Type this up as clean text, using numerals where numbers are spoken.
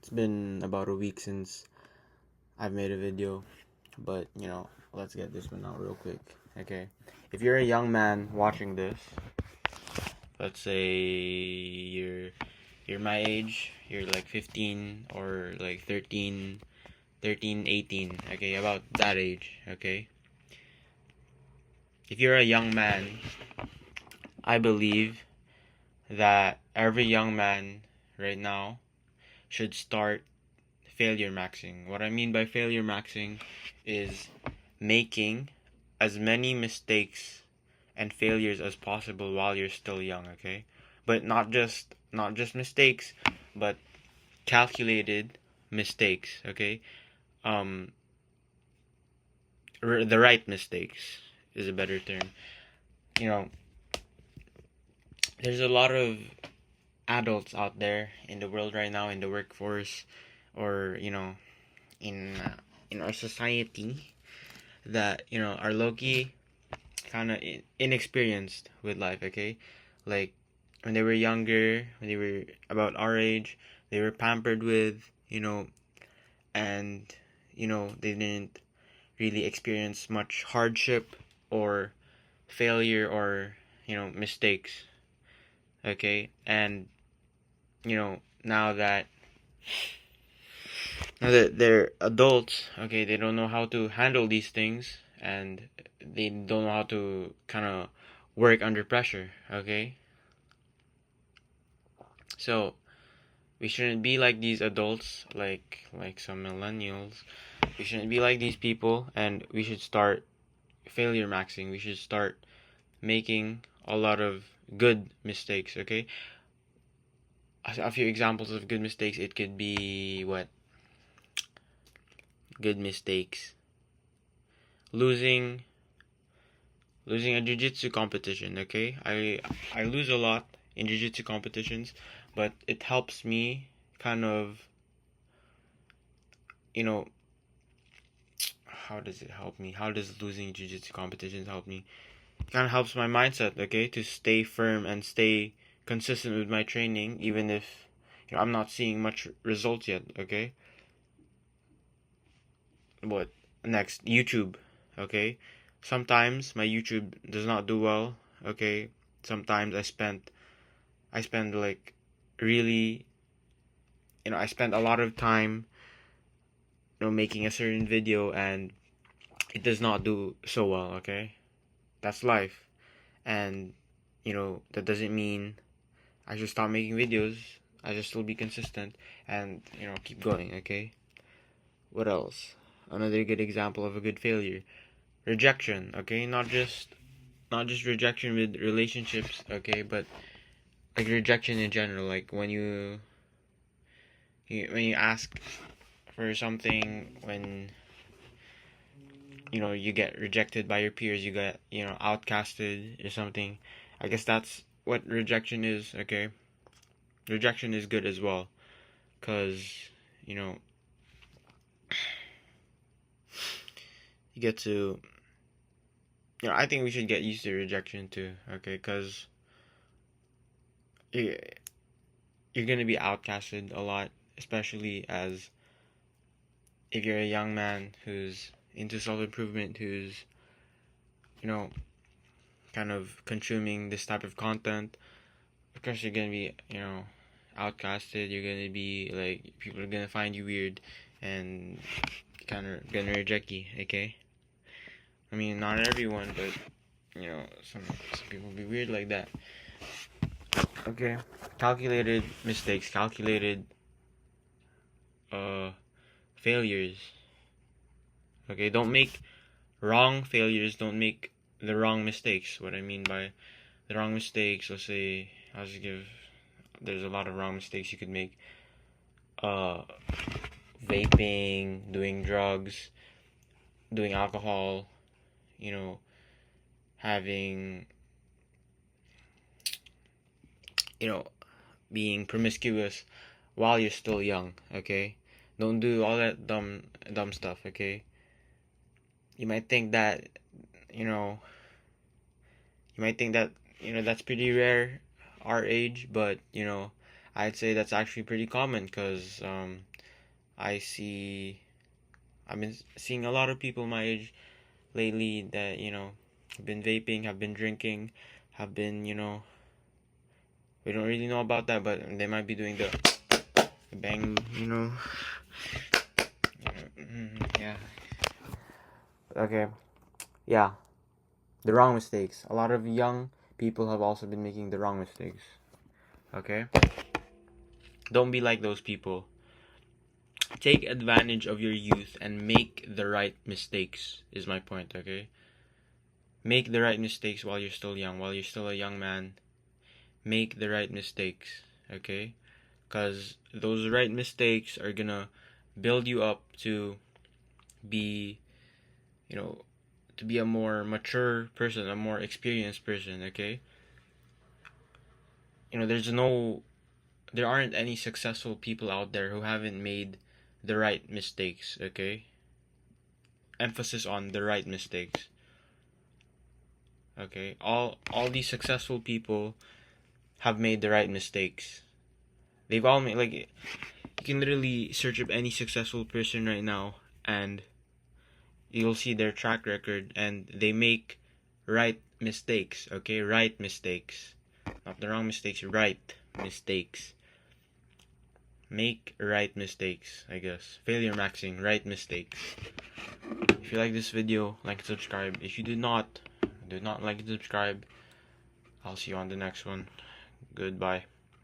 It's been about a week since I've made a video, but let's get this one out real quick. Okay, if you're a young man watching this, let's say you're my age, you're like 15 or like 13, 18, okay, about that age, okay? If you're a young man, I believe that every young man right now should start failure maxing. What I mean by failure maxing is making as many mistakes and failures as possible while you're still young, okay? But not just mistakes, but calculated mistakes, okay? Um the right mistakes is a better term. You know, there's a lot of adults out there in the world right now, in the workforce, or in in our society, that are low-key kind of inexperienced with life, okay? Like when they were younger, when they were about our age, they were pampered with, and they didn't really experience much hardship or failure or mistakes, okay? And now that they're adults, okay, they don't know how to handle these things, and they don't know how to kind of work under pressure, okay? So we shouldn't be like these adults, like some millennials. We shouldn't be like these people, and we should start failure maxing. We should start making a lot of good mistakes, okay? A few examples of good mistakes. It could be what? Good mistakes. Losing a jiu-jitsu competition, okay? I lose a lot in jiu-jitsu competitions, but it helps me kind of, how does it help me? How does losing jiu-jitsu competitions help me? It kind of helps my mindset, okay, to stay firm and stay consistent with my training, even if I'm not seeing much results yet, okay? What next? YouTube, okay? Sometimes my YouTube does not do well, okay? Sometimes I spend like really, I spend a lot of time, making a certain video, and it does not do so well, okay? That's life. And, that doesn't mean I should stop making videos. I should still be consistent and, keep going, okay? What else? Another good example of a good failure. Rejection, okay? Not just rejection with relationships, okay, but like rejection in general, like when you ask for something, when you get rejected by your peers, you get outcasted or something. I guess that's what rejection is, okay? Rejection is good as well, because you know you get to, I think we should get used to rejection too, okay? Because you're gonna be outcasted a lot, especially as if you're a young man who's into self-improvement, who's kind of consuming this type of content. Of course you're gonna be outcasted. You're gonna be like, people are gonna find you weird and kind of gonna reject you, okay? I mean, not everyone, but some people be weird like that, okay? Calculated mistakes, calculated failures, okay? Don't make wrong failures, don't make the wrong mistakes. What I mean by the wrong mistakes, let's say, there's a lot of wrong mistakes you could make. Vaping, doing drugs, doing alcohol, having, being promiscuous while you're still young, okay? Don't do all that dumb stuff, okay? You might think that, you know, that's pretty rare our age, but I'd say that's actually pretty common, because I've been seeing a lot of people my age lately that, have been vaping, have been drinking, have been, we don't really know about that, but they might be doing the bang, yeah. Okay, yeah, the wrong mistakes. A lot of young people have also been making the wrong mistakes. Okay, don't be like those people. Take advantage of your youth and make the right mistakes, is my point. Okay, make the right mistakes while you're still young, while you're still a young man. Make the right mistakes, okay? Because those right mistakes are gonna build you up to be, to be a more mature person, a more experienced person, okay? There aren't any successful people out there who haven't made the right mistakes, okay? Emphasis on the right mistakes. Okay? All these successful people have made the right mistakes. They've all made, like, you can literally search up any successful person right now and you'll see their track record, and they make right mistakes, okay? Right mistakes. Not the wrong mistakes, right mistakes. Make right mistakes, I guess. Failure maxing, right mistakes. If you like this video, like and subscribe. If you do not like and subscribe, I'll see you on the next one. Goodbye.